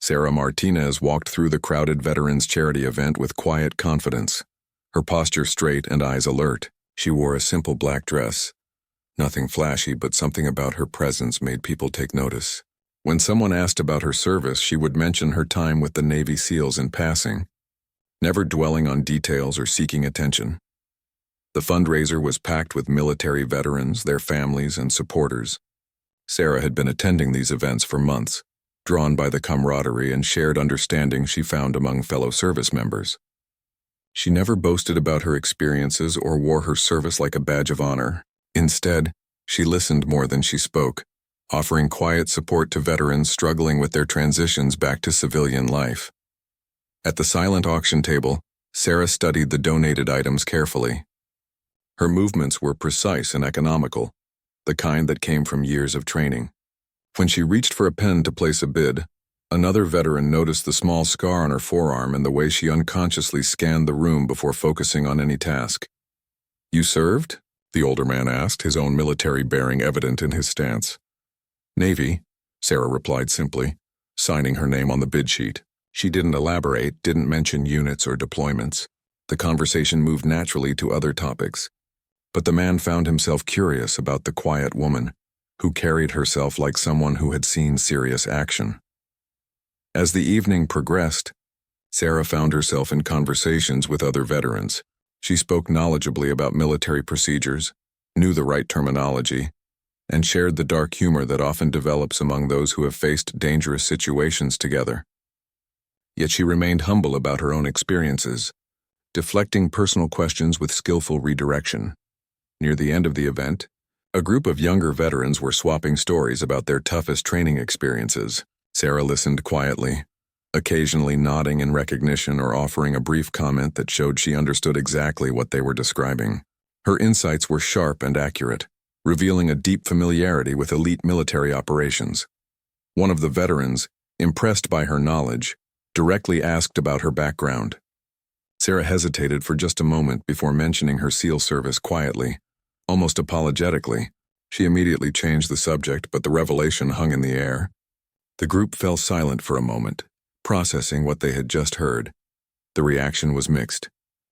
Sarah Martinez walked through the crowded Veterans Charity event with quiet confidence. Her posture straight and eyes alert. She wore a simple black dress. Nothing flashy, but something about her presence made people take notice. When someone asked about her service, she would mention her time with the Navy SEALs in passing, never dwelling on details or seeking attention. The fundraiser was packed with military veterans, their families, and supporters. Sarah had been attending these events for months, drawn by the camaraderie and shared understanding she found among fellow service members. She never boasted about her experiences or wore her service like a badge of honor. Instead, she listened more than she spoke, offering quiet support to veterans struggling with their transitions back to civilian life. At the silent auction table, Sarah studied the donated items carefully. Her movements were precise and economical, the kind that came from years of training. When she reached for a pen to place a bid, another veteran noticed the small scar on her forearm and the way she unconsciously scanned the room before focusing on any task. "You served?" the older man asked, his own military bearing evident in his stance. "Navy," Sarah replied simply, signing her name on the bid sheet. She didn't elaborate, didn't mention units or deployments. The conversation moved naturally to other topics. But the man found himself curious about the quiet woman, who carried herself like someone who had seen serious action. As the evening progressed, Sarah found herself in conversations with other veterans. She spoke knowledgeably about military procedures, knew the right terminology, and shared the dark humor that often develops among those who have faced dangerous situations together. Yet she remained humble about her own experiences, deflecting personal questions with skillful redirection. Near the end of the event, a group of younger veterans were swapping stories about their toughest training experiences. Sarah listened quietly, occasionally nodding in recognition or offering a brief comment that showed she understood exactly what they were describing. Her insights were sharp and accurate, revealing a deep familiarity with elite military operations. One of the veterans, impressed by her knowledge, directly asked about her background. Sarah hesitated for just a moment before mentioning her SEAL service quietly, almost apologetically. She immediately changed the subject, but the revelation hung in the air. The group fell silent for a moment, processing what they had just heard. The reaction was mixed.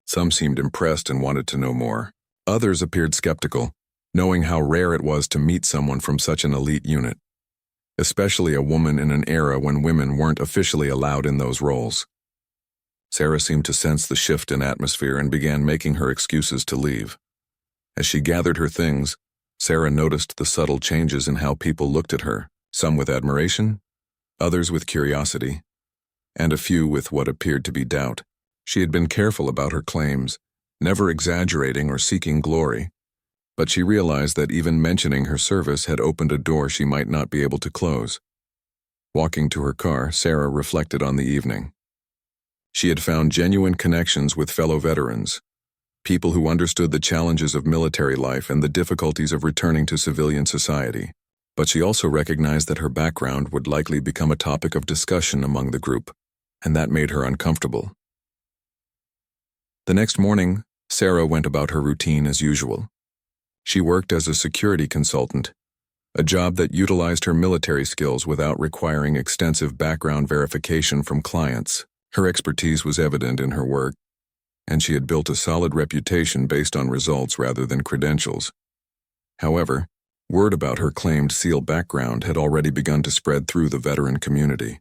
Some seemed impressed and wanted to know more. Others appeared skeptical, knowing how rare it was to meet someone from such an elite unit, especially a woman in an era when women weren't officially allowed in those roles. Sarah seemed to sense the shift in atmosphere and began making her excuses to leave. As she gathered her things, Sarah noticed the subtle changes in how people looked at her, some with admiration, others with curiosity, and a few with what appeared to be doubt. She had been careful about her claims, never exaggerating or seeking glory, but she realized that even mentioning her service had opened a door she might not be able to close. Walking to her car, Sarah reflected on the evening. She had found genuine connections with fellow veterans, people who understood the challenges of military life and the difficulties of returning to civilian society. But she also recognized that her background would likely become a topic of discussion among the group, and that made her uncomfortable. The next morning, Sarah went about her routine as usual. She worked as a security consultant, a job that utilized her military skills without requiring extensive background verification from clients. Her expertise was evident in her work, and she had built a solid reputation based on results rather than credentials. However, word about her claimed SEAL background had already begun to spread through the veteran community.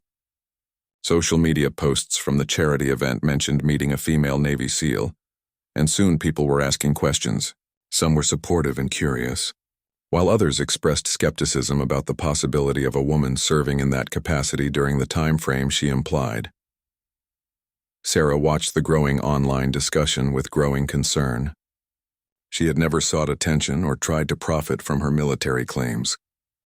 Social media posts from the charity event mentioned meeting a female Navy SEAL, and soon people were asking questions. Some were supportive and curious, while others expressed skepticism about the possibility of a woman serving in that capacity during the time frame she implied. Sarah watched the growing online discussion with growing concern. She had never sought attention or tried to profit from her military claims.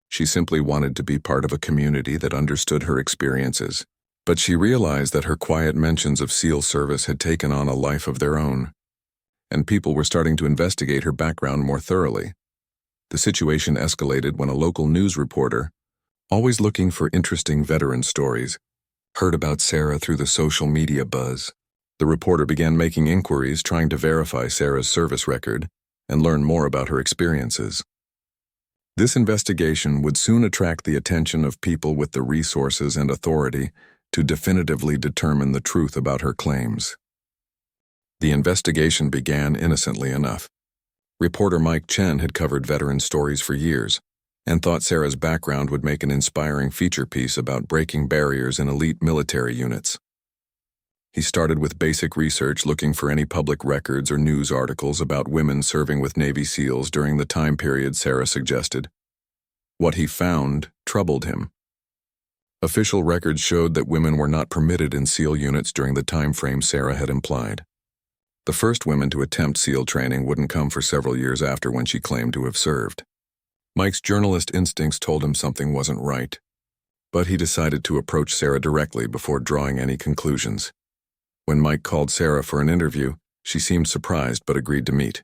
She simply wanted to be part of a community that understood her experiences. But she realized that her quiet mentions of SEAL service had taken on a life of their own, and people were starting to investigate her background more thoroughly. The situation escalated when a local news reporter, always looking for interesting veteran stories, heard about Sarah through the social media buzz. The reporter began making inquiries trying to verify Sarah's service record and learn more about her experiences. This investigation would soon attract the attention of people with the resources and authority to definitively determine the truth about her claims. The investigation began innocently enough. Reporter Mike Chen had covered veteran stories for years and thought Sarah's background would make an inspiring feature piece about breaking barriers in elite military units. He started with basic research, looking for any public records or news articles about women serving with Navy SEALs during the time period Sarah suggested. What he found troubled him. Official records showed that women were not permitted in SEAL units during the time frame Sarah had implied. The first women to attempt SEAL training wouldn't come for several years after when she claimed to have served. Mike's journalist instincts told him something wasn't right, but he decided to approach Sarah directly before drawing any conclusions. When Mike called Sarah for an interview, she seemed surprised but agreed to meet.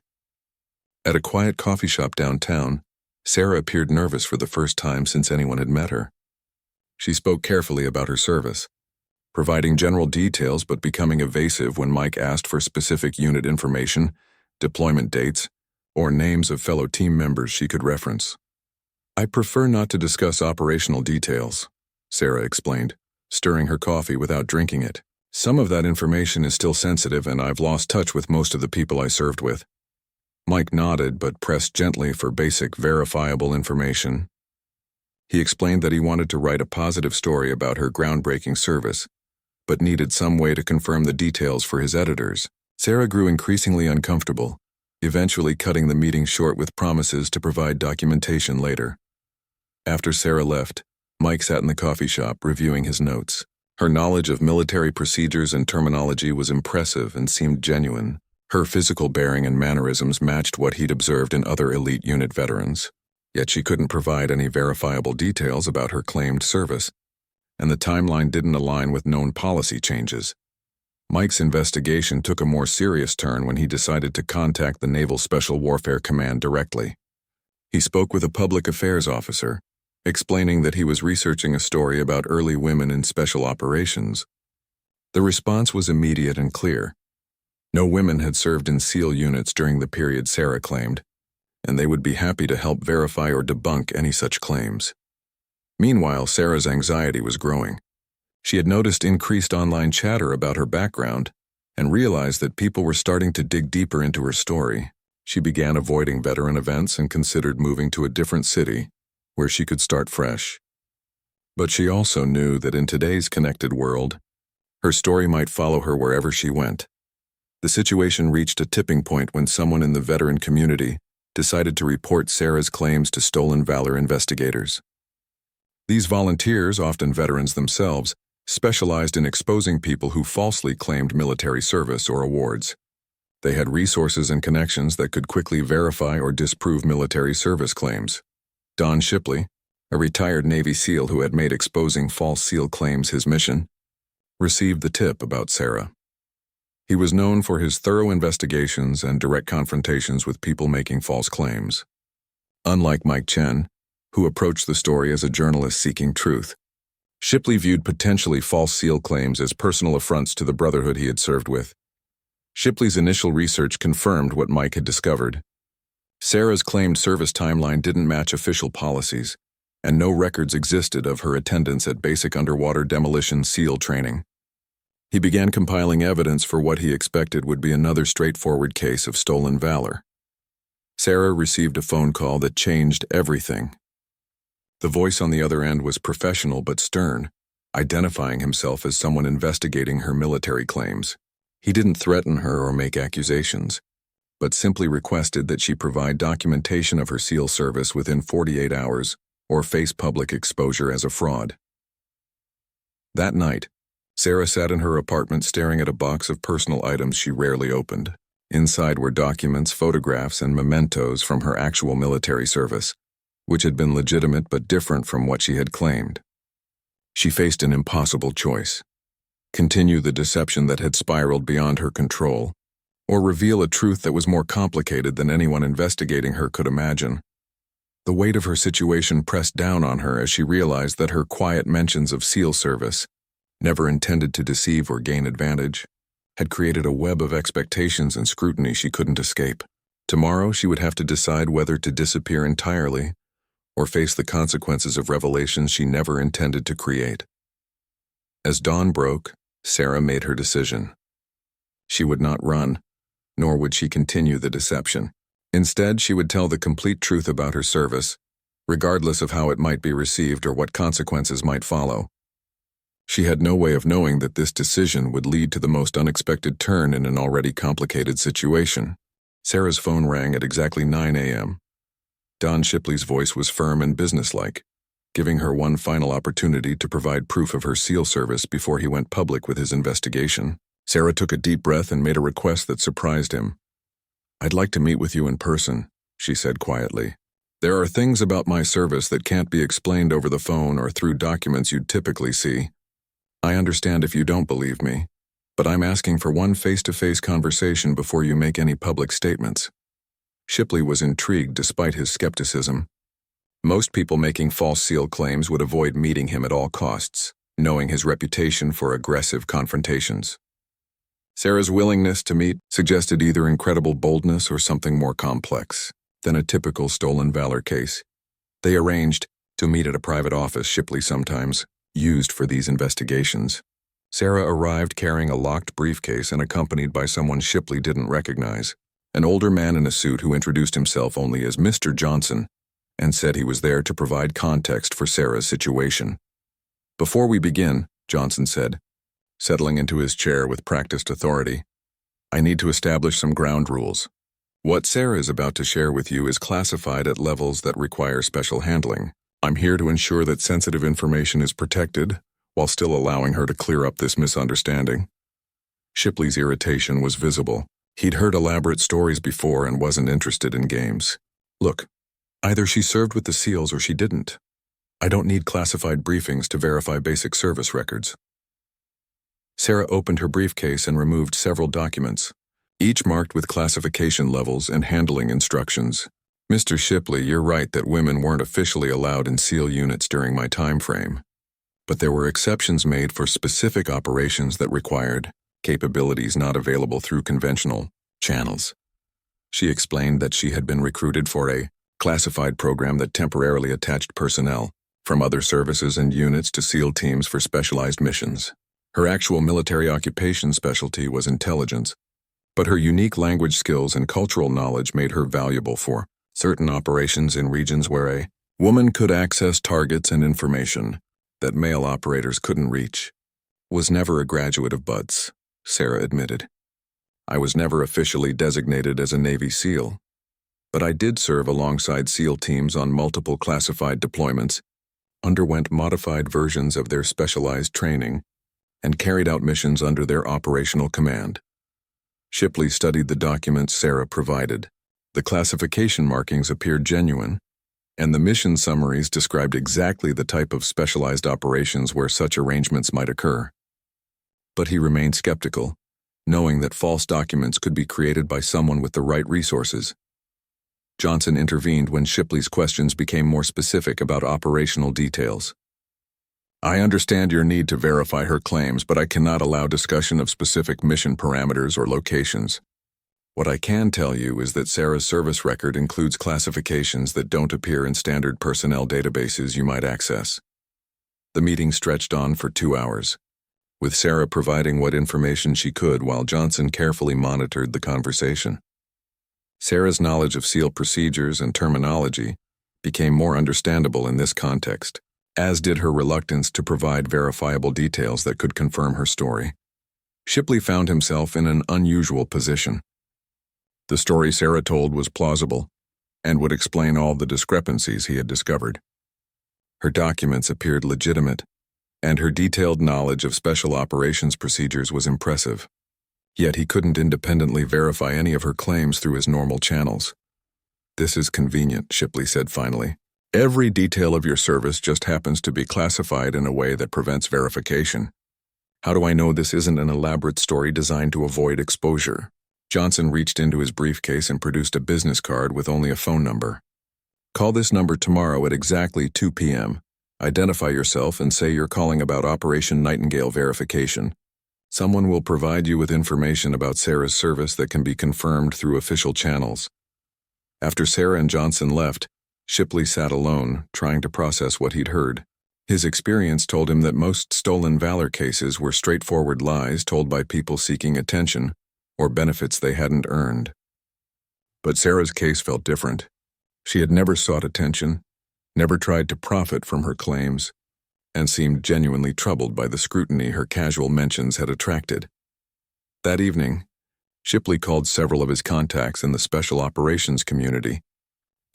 At a quiet coffee shop downtown, Sarah appeared nervous for the first time since anyone had met her. She spoke carefully about her service, providing general details but becoming evasive when Mike asked for specific unit information, deployment dates, or names of fellow team members she could reference. "I prefer not to discuss operational details," Sarah explained, stirring her coffee without drinking it. "Some of that information is still sensitive, and I've lost touch with most of the people I served with." Mike nodded but pressed gently for basic, verifiable information. He explained that he wanted to write a positive story about her groundbreaking service, but needed some way to confirm the details for his editors. Sarah grew increasingly uncomfortable, eventually cutting the meeting short with promises to provide documentation later. After Sarah left, Mike sat in the coffee shop reviewing his notes. Her knowledge of military procedures and terminology was impressive and seemed genuine. Her physical bearing and mannerisms matched what he'd observed in other elite unit veterans. Yet she couldn't provide any verifiable details about her claimed service, and the timeline didn't align with known policy changes. Mike's investigation took a more serious turn when he decided to contact the Naval Special Warfare Command directly. He spoke with a public affairs officer, explaining that he was researching a story about early women in special operations. The response was immediate and clear. No women had served in SEAL units during the period Sarah claimed, and they would be happy to help verify or debunk any such claims. Meanwhile, Sarah's anxiety was growing. She had noticed increased online chatter about her background and realized that people were starting to dig deeper into her story. She began avoiding veteran events and considered moving to a different city where she could start fresh. But she also knew that in today's connected world, her story might follow her wherever she went. The situation reached a tipping point when someone in the veteran community decided to report Sarah's claims to stolen valor investigators. These volunteers, often veterans themselves, specialized in exposing people who falsely claimed military service or awards. They had resources and connections that could quickly verify or disprove military service claims. Don Shipley, a retired Navy SEAL who had made exposing false SEAL claims his mission, received the tip about Sarah. He was known for his thorough investigations and direct confrontations with people making false claims. Unlike Mike Chen, who approached the story as a journalist seeking truth, Shipley viewed potentially false SEAL claims as personal affronts to the brotherhood he had served with. Shipley's initial research confirmed what Mike had discovered. Sarah's claimed service timeline didn't match official policies, and no records existed of her attendance at basic underwater demolition SEAL training. He began compiling evidence for what he expected would be another straightforward case of stolen valor. Sarah received a phone call that changed everything. The voice on the other end was professional but stern, identifying himself as someone investigating her military claims. He didn't threaten her or make accusations, but simply requested that she provide documentation of her SEAL service within 48 hours or face public exposure as a fraud. That night, Sarah sat in her apartment staring at a box of personal items she rarely opened. Inside were documents, photographs, and mementos from her actual military service, which had been legitimate but different from what she had claimed. She faced an impossible choice: continue the deception that had spiraled beyond her control, or reveal a truth that was more complicated than anyone investigating her could imagine. The weight of her situation pressed down on her as she realized that her quiet mentions of SEAL service, never intended to deceive or gain advantage, had created a web of expectations and scrutiny she couldn't escape. Tomorrow she would have to decide whether to disappear entirely or face the consequences of revelations she never intended to create. As dawn broke, Sarah made her decision. She would not run, nor would she continue the deception. Instead, she would tell the complete truth about her service, regardless of how it might be received or what consequences might follow. She had no way of knowing that this decision would lead to the most unexpected turn in an already complicated situation. Sarah's phone rang at exactly 9 a.m. Don Shipley's voice was firm and businesslike, giving her one final opportunity to provide proof of her SEAL service before he went public with his investigation. Sarah took a deep breath and made a request that surprised him. "I'd like to meet with you in person," she said quietly. "There are things about my service that can't be explained over the phone or through documents you'd typically see. I understand if you don't believe me, but I'm asking for one face-to-face conversation before you make any public statements." Shipley was intrigued despite his skepticism. Most people making false SEAL claims would avoid meeting him at all costs, knowing his reputation for aggressive confrontations. Sarah's willingness to meet suggested either incredible boldness or something more complex than a typical stolen valor case. They arranged to meet at a private office Shipley sometimes used for these investigations. Sarah arrived carrying a locked briefcase and accompanied by someone Shipley didn't recognize, an older man in a suit who introduced himself only as Mr. Johnson and said he was there to provide context for Sarah's situation. "Before we begin," Johnson said, settling into his chair with practiced authority, "I need to establish some ground rules. What Sarah is about to share with you is classified at levels that require special handling. I'm here to ensure that sensitive information is protected while still allowing her to clear up this misunderstanding." Shipley's irritation was visible. He'd heard elaborate stories before and wasn't interested in games. "Look, either she served with the SEALs or she didn't. I don't need classified briefings to verify basic service records." Sarah opened her briefcase and removed several documents, each marked with classification levels and handling instructions. "Mr. Shipley, you're right that women weren't officially allowed in SEAL units during my time frame, but there were exceptions made for specific operations that required capabilities not available through conventional channels." She explained that she had been recruited for a classified program that temporarily attached personnel from other services and units to SEAL teams for specialized missions. Her actual military occupation specialty was intelligence, but her unique language skills and cultural knowledge made her valuable for certain operations in regions where a woman could access targets and information that male operators couldn't reach. "Was never a graduate of BUDS," Sarah admitted. "I was never officially designated as a Navy SEAL, but I did serve alongside SEAL teams on multiple classified deployments, underwent modified versions of their specialized training, and carried out missions under their operational command." Shipley studied the documents Sarah provided. The classification markings appeared genuine, and the mission summaries described exactly the type of specialized operations where such arrangements might occur. But he remained skeptical, knowing that false documents could be created by someone with the right resources. Johnson intervened when Shipley's questions became more specific about operational details. "I understand your need to verify her claims, but I cannot allow discussion of specific mission parameters or locations. What I can tell you is that Sarah's service record includes classifications that don't appear in standard personnel databases you might access." The meeting stretched on for 2 hours, with Sarah providing what information she could while Johnson carefully monitored the conversation. Sarah's knowledge of SEAL procedures and terminology became more understandable in this context, as did her reluctance to provide verifiable details that could confirm her story. Shipley found himself in an unusual position. The story Sarah told was plausible and would explain all the discrepancies he had discovered. Her documents appeared legitimate, and her detailed knowledge of special operations procedures was impressive. Yet he couldn't independently verify any of her claims through his normal channels. "This is convenient," Shipley said finally. "Every detail of your service just happens to be classified in a way that prevents verification. How do I know this isn't an elaborate story designed to avoid exposure?" Johnson reached into his briefcase and produced a business card with only a phone number. "Call this number tomorrow at exactly 2 p.m. Identify yourself and say you're calling about Operation Nightingale verification. Someone will provide you with information about Sarah's service that can be confirmed through official channels." After Sarah and Johnson left, Shipley sat alone, trying to process what he'd heard. His experience told him that most stolen valor cases were straightforward lies told by people seeking attention or benefits they hadn't earned. But Sarah's case felt different. She had never sought attention, never tried to profit from her claims, and seemed genuinely troubled by the scrutiny her casual mentions had attracted. That evening, Shipley called several of his contacts in the special operations community,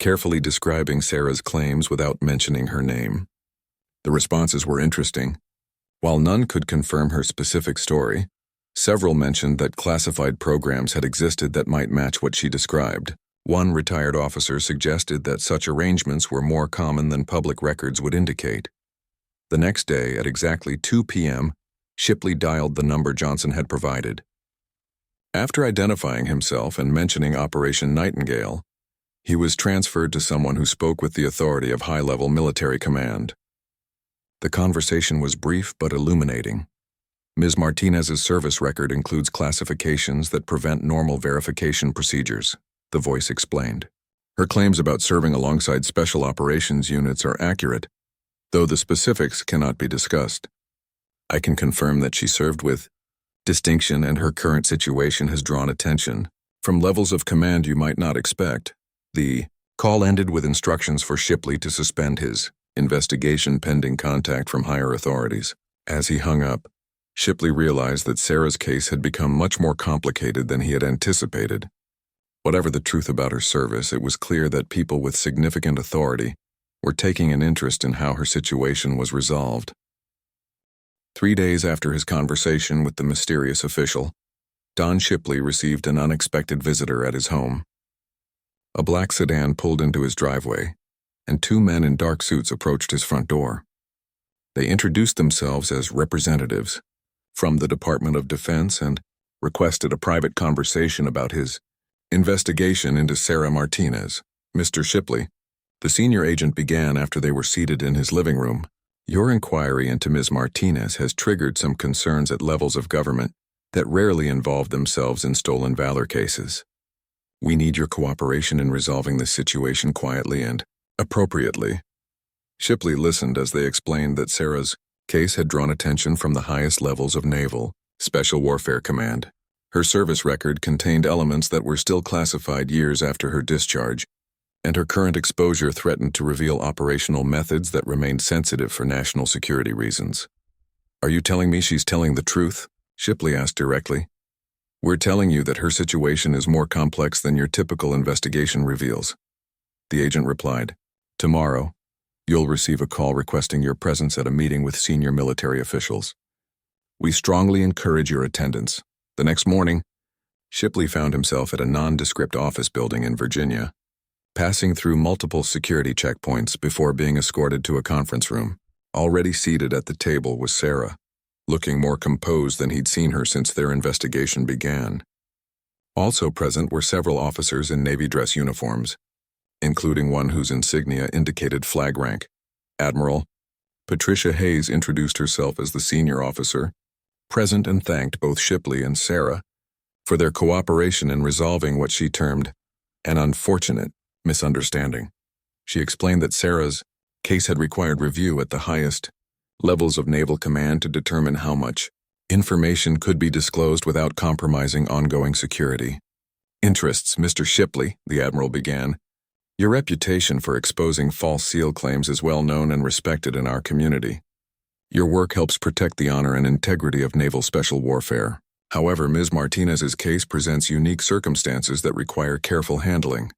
carefully describing Sarah's claims without mentioning her name. The responses were interesting. While none could confirm her specific story, several mentioned that classified programs had existed that might match what she described. One retired officer suggested that such arrangements were more common than public records would indicate. The next day, at exactly 2 p.m., Shipley dialed the number Johnson had provided. After identifying himself and mentioning Operation Nightingale, he was transferred to someone who spoke with the authority of high-level military command. The conversation was brief but illuminating. Ms. Martinez's service record includes classifications that prevent normal verification procedures, the voice explained. Her claims about serving alongside special operations units are accurate, though the specifics cannot be discussed. I can confirm that she served with distinction and her current situation has drawn attention from levels of command you might not expect. The call ended with instructions for Shipley to suspend his investigation pending contact from higher authorities. As he hung up, Shipley realized that Sarah's case had become much more complicated than he had anticipated. Whatever the truth about her service, it was clear that people with significant authority were taking an interest in how her situation was resolved. 3 days after his conversation with the mysterious official, Don Shipley received an unexpected visitor at his home. A black sedan pulled into his driveway, and 2 men in dark suits approached his front door. They introduced themselves as representatives from the Department of Defense and requested a private conversation about his investigation into Sarah Martinez. Mr. Shipley, the senior agent began after they were seated in his living room. Your inquiry into Ms. Martinez has triggered some concerns at levels of government that rarely involve themselves in stolen valor cases. We need your cooperation in resolving this situation quietly and appropriately. Shipley listened as they explained that Sarah's case had drawn attention from the highest levels of Naval Special Warfare Command. Her service record contained elements that were still classified years after her discharge, and her current exposure threatened to reveal operational methods that remained sensitive for national security reasons. Are you telling me she's telling the truth? Shipley asked directly. We're telling you that her situation is more complex than your typical investigation reveals. The agent replied. Tomorrow, you'll receive a call requesting your presence at a meeting with senior military officials. We strongly encourage your attendance. The next morning, Shipley found himself at a nondescript office building in Virginia, passing through multiple security checkpoints before being escorted to a conference room. Already seated at the table was Sarah, looking more composed than he'd seen her since their investigation began. Also present were several officers in Navy dress uniforms, including one whose insignia indicated flag rank. Admiral Patricia Hayes introduced herself as the senior officer, present, and thanked both Shipley and Sarah for their cooperation in resolving what she termed an unfortunate misunderstanding. She explained that Sarah's case had required review at the highest levels of Naval Command to determine how much information could be disclosed without compromising ongoing security interests. Mr. Shipley, the Admiral began, your reputation for exposing false SEAL claims is well known and respected in our community. Your work helps protect the honor and integrity of naval special warfare. However, Ms. Martinez's case presents unique circumstances that require careful handling.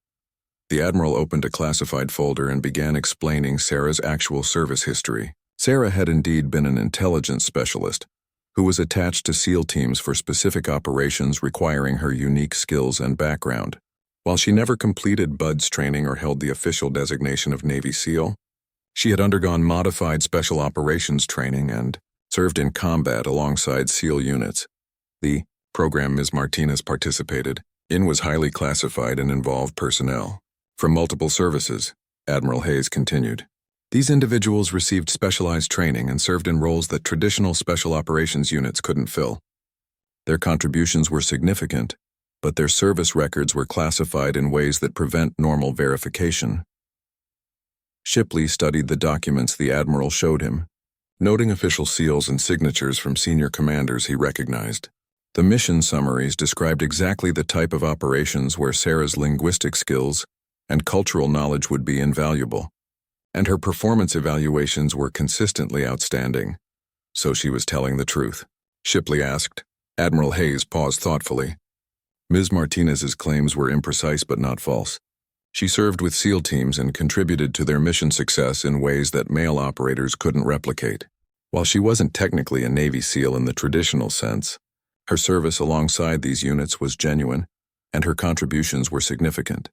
The Admiral opened a classified folder and began explaining Sarah's actual service history. Sarah had indeed been an intelligence specialist who was attached to SEAL teams for specific operations requiring her unique skills and background. While she never completed BUDS training or held the official designation of Navy SEAL, she had undergone modified special operations training and served in combat alongside SEAL units. The program Ms. Martinez participated in was highly classified and involved personnel from multiple services, Admiral Hayes continued. These individuals received specialized training and served in roles that traditional special operations units couldn't fill. Their contributions were significant, but their service records were classified in ways that prevent normal verification. Shipley studied the documents the Admiral showed him, noting official seals and signatures from senior commanders he recognized. The mission summaries described exactly the type of operations where Sarah's linguistic skills and cultural knowledge would be invaluable, and her performance evaluations were consistently outstanding. So she was telling the truth? Shipley asked. Admiral Hayes paused thoughtfully. Ms. Martinez's claims were imprecise but not false. She served with SEAL teams and contributed to their mission success in ways that male operators couldn't replicate. While she wasn't technically a Navy SEAL in the traditional sense, her service alongside these units was genuine, and her contributions were significant.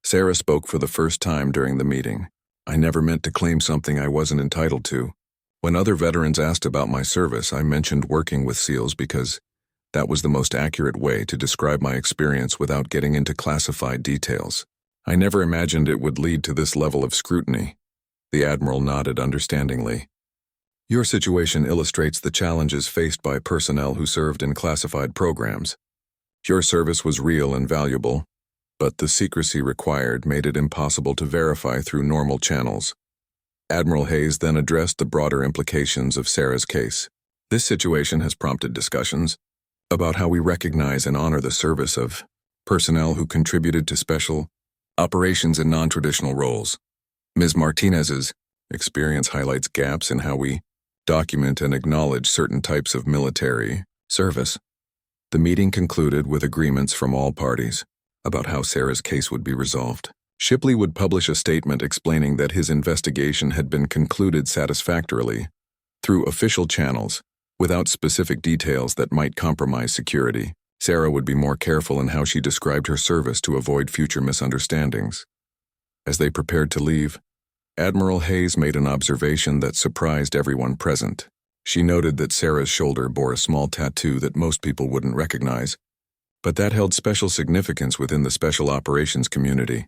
Sarah spoke for the first time during the meeting. I never meant to claim something I wasn't entitled to. When other veterans asked about my service, I mentioned working with SEALs because that was the most accurate way to describe my experience without getting into classified details. I never imagined it would lead to this level of scrutiny. The Admiral nodded understandingly. Your situation illustrates the challenges faced by personnel who served in classified programs. Your service was real and valuable, but the secrecy required made it impossible to verify through normal channels. Admiral Hayes then addressed the broader implications of Sarah's case. This situation has prompted discussions about how we recognize and honor the service of personnel who contributed to special operations in non-traditional roles. Ms. Martinez's experience highlights gaps in how we document and acknowledge certain types of military service. The meeting concluded with agreements from all parties about how Sarah's case would be resolved. Shipley would publish a statement explaining that his investigation had been concluded satisfactorily through official channels, without specific details that might compromise security. Sarah would be more careful in how she described her service to avoid future misunderstandings. As they prepared to leave, Admiral Hayes made an observation that surprised everyone present. She noted that Sarah's shoulder bore a small tattoo that most people wouldn't recognize, but that held special significance within the special operations community.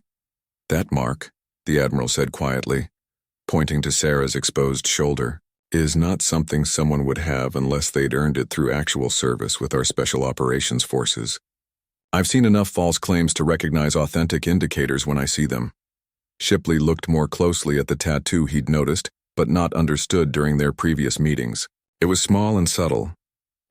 That mark, the Admiral said quietly, pointing to Sarah's exposed shoulder, is not something someone would have unless they'd earned it through actual service with our special operations forces. I've seen enough false claims to recognize authentic indicators when I see them. Shipley looked more closely at the tattoo he'd noticed, but not understood during their previous meetings. It was small and subtle,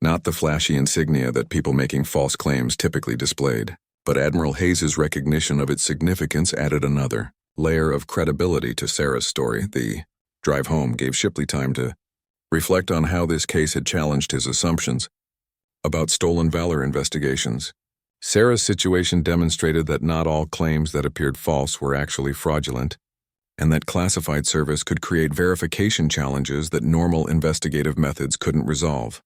not the flashy insignia that people making false claims typically displayed. But Admiral Hayes's recognition of its significance added another layer of credibility to Sarah's story. The drive home gave Shipley time to reflect on how this case had challenged his assumptions about stolen valor investigations. Sarah's situation demonstrated that not all claims that appeared false were actually fraudulent, and that classified service could create verification challenges that normal investigative methods couldn't resolve.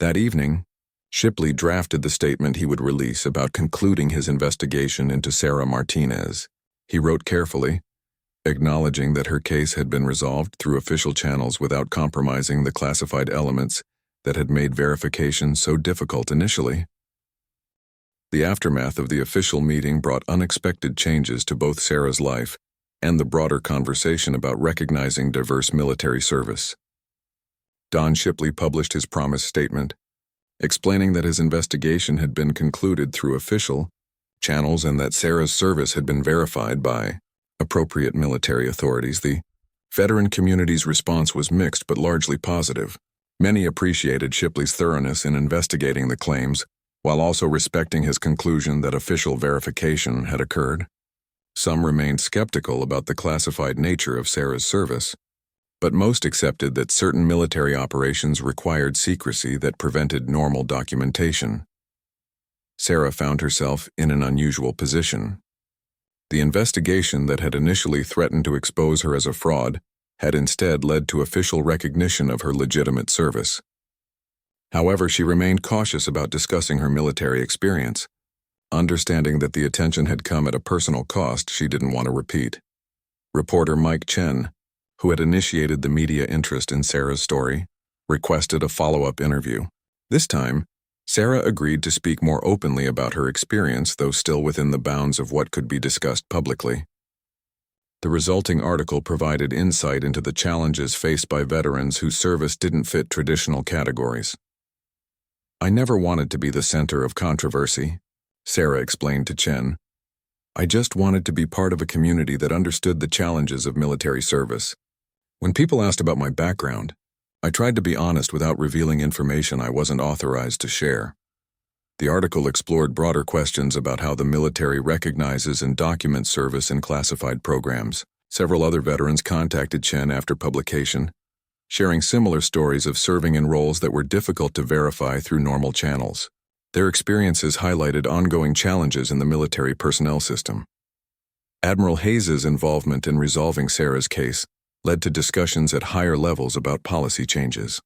That evening, Shipley drafted the statement he would release about concluding his investigation into Sarah Martinez. He wrote carefully, acknowledging that her case had been resolved through official channels without compromising the classified elements that had made verification so difficult initially. The aftermath of the official meeting brought unexpected changes to both Sarah's life and the broader conversation about recognizing diverse military service. Don Shipley published his promised statement, explaining that his investigation had been concluded through official channels and that Sarah's service had been verified by appropriate military authorities. The veteran community's response was mixed but largely positive. Many appreciated Shipley's thoroughness in investigating the claims, while also respecting his conclusion that official verification had occurred. Some remained skeptical about the classified nature of Sarah's service, but most accepted that certain military operations required secrecy that prevented normal documentation. Sarah found herself in an unusual position. The investigation that had initially threatened to expose her as a fraud had instead led to official recognition of her legitimate service. However, she remained cautious about discussing her military experience, understanding that the attention had come at a personal cost she didn't want to repeat. Reporter Mike Chen, who had initiated the media interest in Sarah's story, requested a follow-up interview. This time, Sarah agreed to speak more openly about her experience, though still within the bounds of what could be discussed publicly. The resulting article provided insight into the challenges faced by veterans whose service didn't fit traditional categories. I never wanted to be the center of controversy, Sarah explained to Chen. I just wanted to be part of a community that understood the challenges of military service. When people asked about my background, I tried to be honest without revealing information I wasn't authorized to share. The article explored broader questions about how the military recognizes and documents service in classified programs. Several other veterans contacted Chen after publication, sharing similar stories of serving in roles that were difficult to verify through normal channels. Their experiences highlighted ongoing challenges in the military personnel system. Admiral Hayes's involvement in resolving Sarah's case led to discussions at higher levels about policy changes.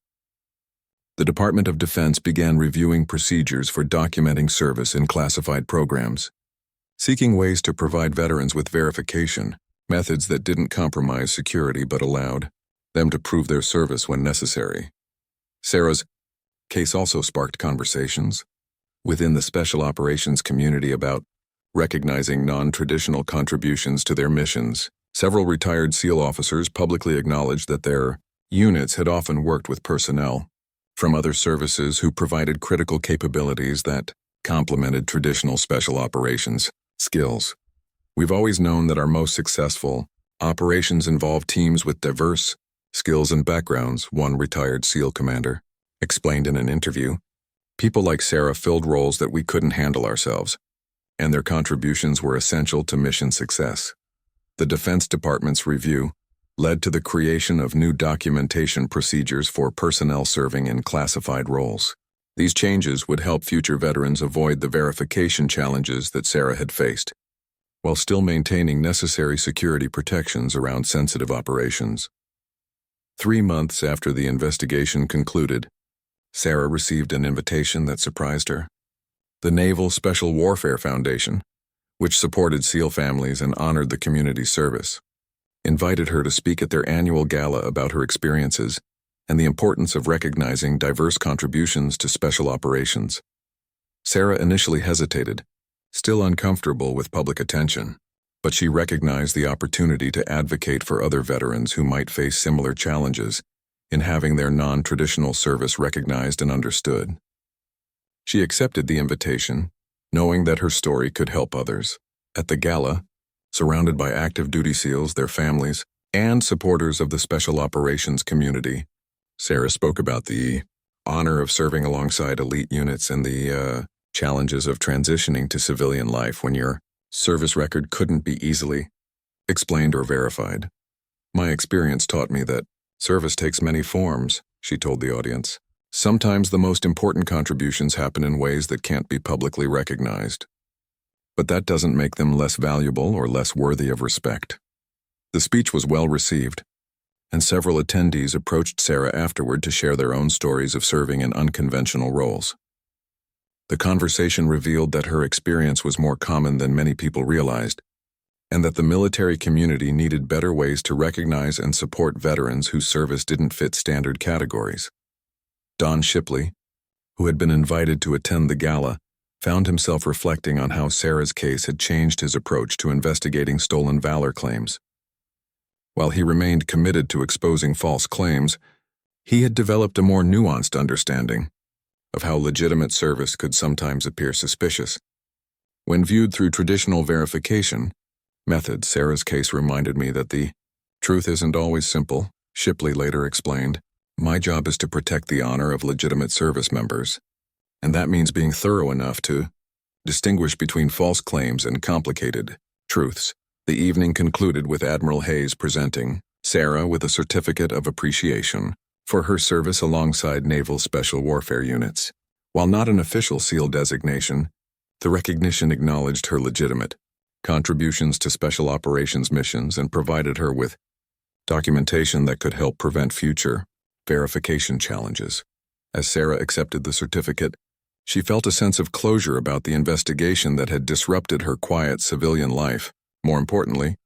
The Department of Defense began reviewing procedures for documenting service in classified programs, seeking ways to provide veterans with verification, methods that didn't compromise security but allowed them to prove their service when necessary. Sarah's case also sparked conversations within the special operations community about recognizing non-traditional contributions to their missions. Several retired SEAL officers publicly acknowledged that their units had often worked with personnel from other services who provided critical capabilities that complemented traditional special operations skills. We've always known that our most successful operations involve teams with diverse skills and backgrounds, one retired SEAL commander explained in an interview. People like Sarah filled roles that we couldn't handle ourselves, and their contributions were essential to mission success. The Defense Department's review led to the creation of new documentation procedures for personnel serving in classified roles. These changes would help future veterans avoid the verification challenges that Sarah had faced, while still maintaining necessary security protections around sensitive operations. 3 months after the investigation concluded, Sarah received an invitation that surprised her. The Naval Special Warfare Foundation, which supported SEAL families and honored the community service, invited her to speak at their annual gala about her experiences and the importance of recognizing diverse contributions to special operations. Sarah initially hesitated, still uncomfortable with public attention, but she recognized the opportunity to advocate for other veterans who might face similar challenges in having their non-traditional service recognized and understood. She accepted the invitation, knowing that her story could help others. At the gala, surrounded by active duty SEALs, their families, and supporters of the special operations community, Sarah spoke about the honor of serving alongside elite units and the challenges of transitioning to civilian life when your service record couldn't be easily explained or verified. My experience taught me that service takes many forms, she told the audience. Sometimes the most important contributions happen in ways that can't be publicly recognized. But that doesn't make them less valuable or less worthy of respect. The speech was well received, and several attendees approached Sarah afterward to share their own stories of serving in unconventional roles. The conversation revealed that her experience was more common than many people realized, and that the military community needed better ways to recognize and support veterans whose service didn't fit standard categories. Don Shipley, who had been invited to attend the gala, found himself reflecting on how Sarah's case had changed his approach to investigating stolen valor claims. While he remained committed to exposing false claims, he had developed a more nuanced understanding of how legitimate service could sometimes appear suspicious. When viewed through traditional verification methods, Sarah's case reminded me that the truth isn't always simple, Shipley later explained. My job is to protect the honor of legitimate service members, and that means being thorough enough to distinguish between false claims and complicated truths. The evening concluded with Admiral Hayes presenting Sarah with a certificate of appreciation for her service alongside Naval Special Warfare units. While not an official SEAL designation, the recognition acknowledged her legitimate contributions to special operations missions and provided her with documentation that could help prevent future verification challenges. As Sarah accepted the certificate, she felt a sense of closure about the investigation that had disrupted her quiet civilian life. More importantly,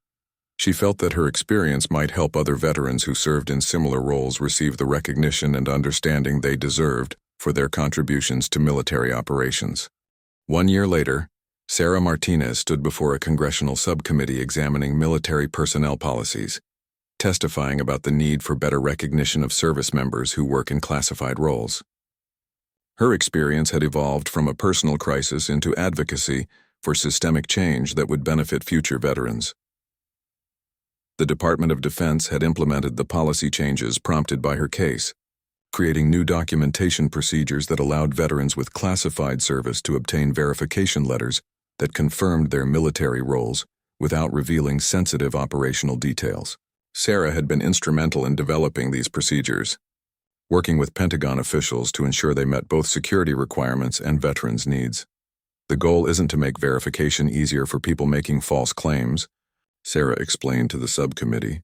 she felt that her experience might help other veterans who served in similar roles receive the recognition and understanding they deserved for their contributions to military operations. 1 year later, Sarah Martinez stood before a congressional subcommittee examining military personnel policies, testifying about the need for better recognition of service members who work in classified roles. Her experience had evolved from a personal crisis into advocacy for systemic change that would benefit future veterans. The Department of Defense had implemented the policy changes prompted by her case, creating new documentation procedures that allowed veterans with classified service to obtain verification letters that confirmed their military roles without revealing sensitive operational details. Sarah had been instrumental in developing these procedures, working with Pentagon officials to ensure they met both security requirements and veterans' needs. The goal isn't to make verification easier for people making false claims, Sarah explained to the subcommittee.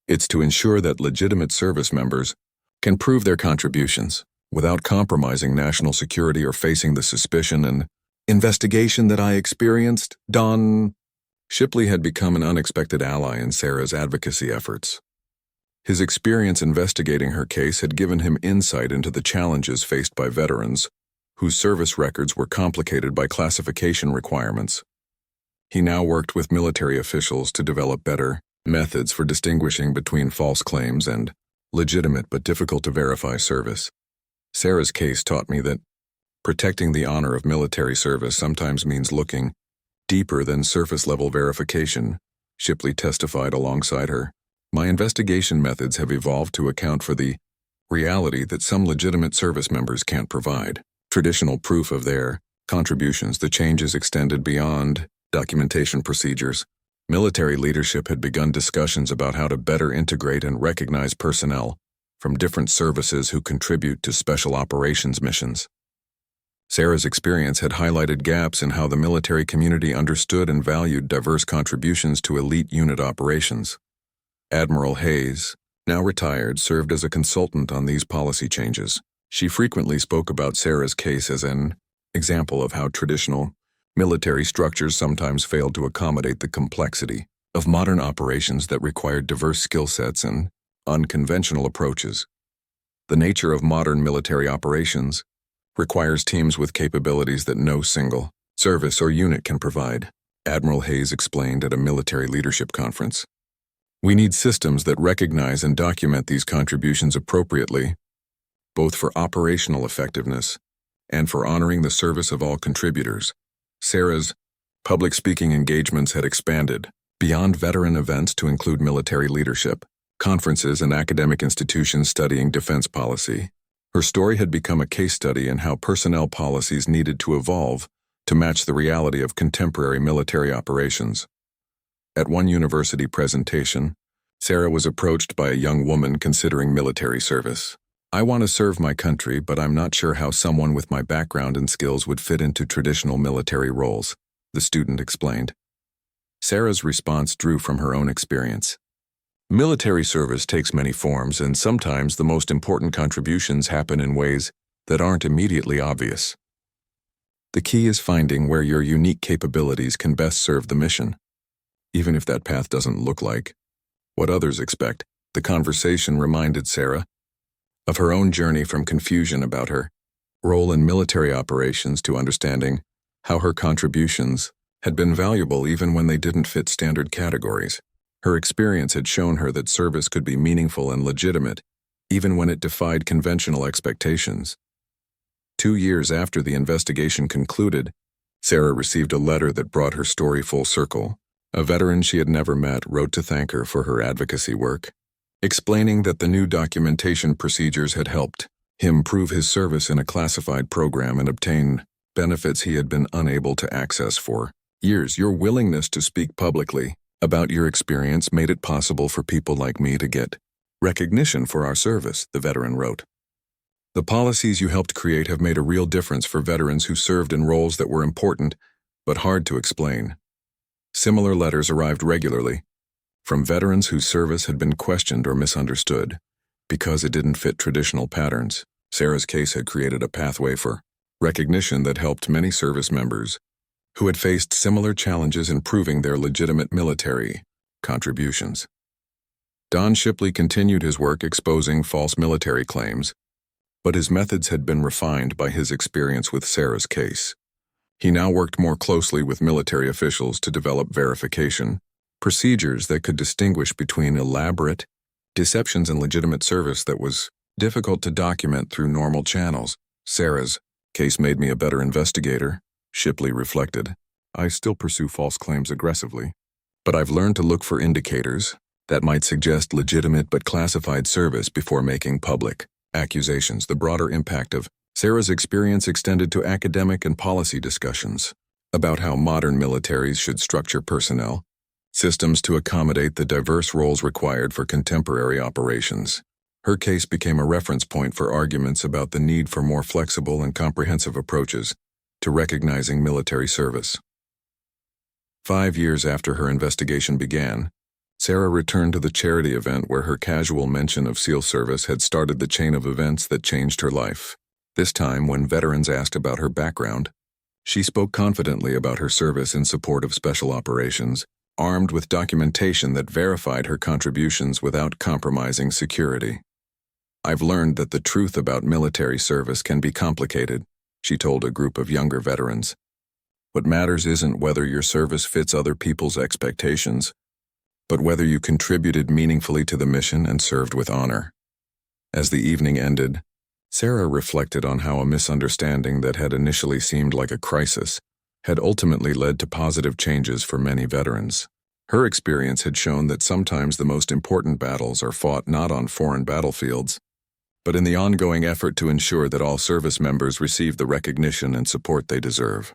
It's to ensure that legitimate service members can prove their contributions without compromising national security or facing the suspicion and investigation that I experienced. Don Shipley had become an unexpected ally in Sarah's advocacy efforts. His experience investigating her case had given him insight into the challenges faced by veterans whose service records were complicated by classification requirements. He now worked with military officials to develop better methods for distinguishing between false claims and legitimate but difficult to verify service. Sarah's case taught me that protecting the honor of military service sometimes means looking deeper than surface-level verification, Shipley testified alongside her. My investigation methods have evolved to account for the reality that some legitimate service members can't provide traditional proof of their contributions. The changes extended beyond documentation procedures. Military leadership had begun discussions about how to better integrate and recognize personnel from different services who contribute to special operations missions. Sarah's experience had highlighted gaps in how the military community understood and valued diverse contributions to elite unit operations. Admiral Hayes, now retired, served as a consultant on these policy changes. She frequently spoke about Sarah's case as an example of how traditional military structures sometimes failed to accommodate the complexity of modern operations that required diverse skill sets and unconventional approaches. The nature of modern military operations requires teams with capabilities that no single service or unit can provide, Admiral Hayes explained at a military leadership conference. We need systems that recognize and document these contributions appropriately, both for operational effectiveness and for honoring the service of all contributors. Sarah's public speaking engagements had expanded beyond veteran events to include military leadership, conferences, and academic institutions studying defense policy. Her story had become a case study in how personnel policies needed to evolve to match the reality of contemporary military operations. At one university presentation, Sarah was approached by a young woman considering military service. I want to serve my country, but I'm not sure how someone with my background and skills would fit into traditional military roles, the student explained. Sarah's response drew from her own experience. Military service takes many forms, and sometimes the most important contributions happen in ways that aren't immediately obvious. The key is finding where your unique capabilities can best serve the mission, even if that path doesn't look like what others expect. The conversation reminded Sarah of her own journey from confusion about her role in military operations to understanding how her contributions had been valuable even when they didn't fit standard categories. Her experience had shown her that service could be meaningful and legitimate, even when it defied conventional expectations. 2 years after the investigation concluded, Sarah received a letter that brought her story full circle. A veteran she had never met wrote to thank her for her advocacy work, explaining that the new documentation procedures had helped him prove his service in a classified program and obtain benefits he had been unable to access for years. Your willingness to speak publicly about your experience made it possible for people like me to get recognition for our service, the veteran wrote. The policies you helped create have made a real difference for veterans who served in roles that were important but hard to explain. Similar letters arrived regularly from veterans whose service had been questioned or misunderstood because it didn't fit traditional patterns. Sarah's case had created a pathway for recognition that helped many service members who had faced similar challenges in proving their legitimate military contributions. Don Shipley continued his work exposing false military claims, but his methods had been refined by his experience with Sarah's case. He now worked more closely with military officials to develop verification procedures that could distinguish between elaborate deceptions and legitimate service that was difficult to document through normal channels. Sarah's case made me a better investigator, Shipley reflected. I still pursue false claims aggressively. But I've learned to look for indicators that might suggest legitimate but classified service before making public accusations. The broader impact of Sarah's experience extended to academic and policy discussions about how modern militaries should structure personnel systems to accommodate the diverse roles required for contemporary operations. Her case became a reference point for arguments about the need for more flexible and comprehensive approaches to recognizing military service. 5 years after her investigation began, Sarah returned to the charity event where her casual mention of SEAL service had started the chain of events that changed her life. This time, when veterans asked about her background, she spoke confidently about her service in support of special operations, armed with documentation that verified her contributions without compromising security. "I've learned that the truth about military service can be complicated," she told a group of younger veterans. "What matters isn't whether your service fits other people's expectations, but whether you contributed meaningfully to the mission and served with honor." As the evening ended, Sarah reflected on how a misunderstanding that had initially seemed like a crisis had ultimately led to positive changes for many veterans. Her experience had shown that sometimes the most important battles are fought not on foreign battlefields, but in the ongoing effort to ensure that all service members receive the recognition and support they deserve.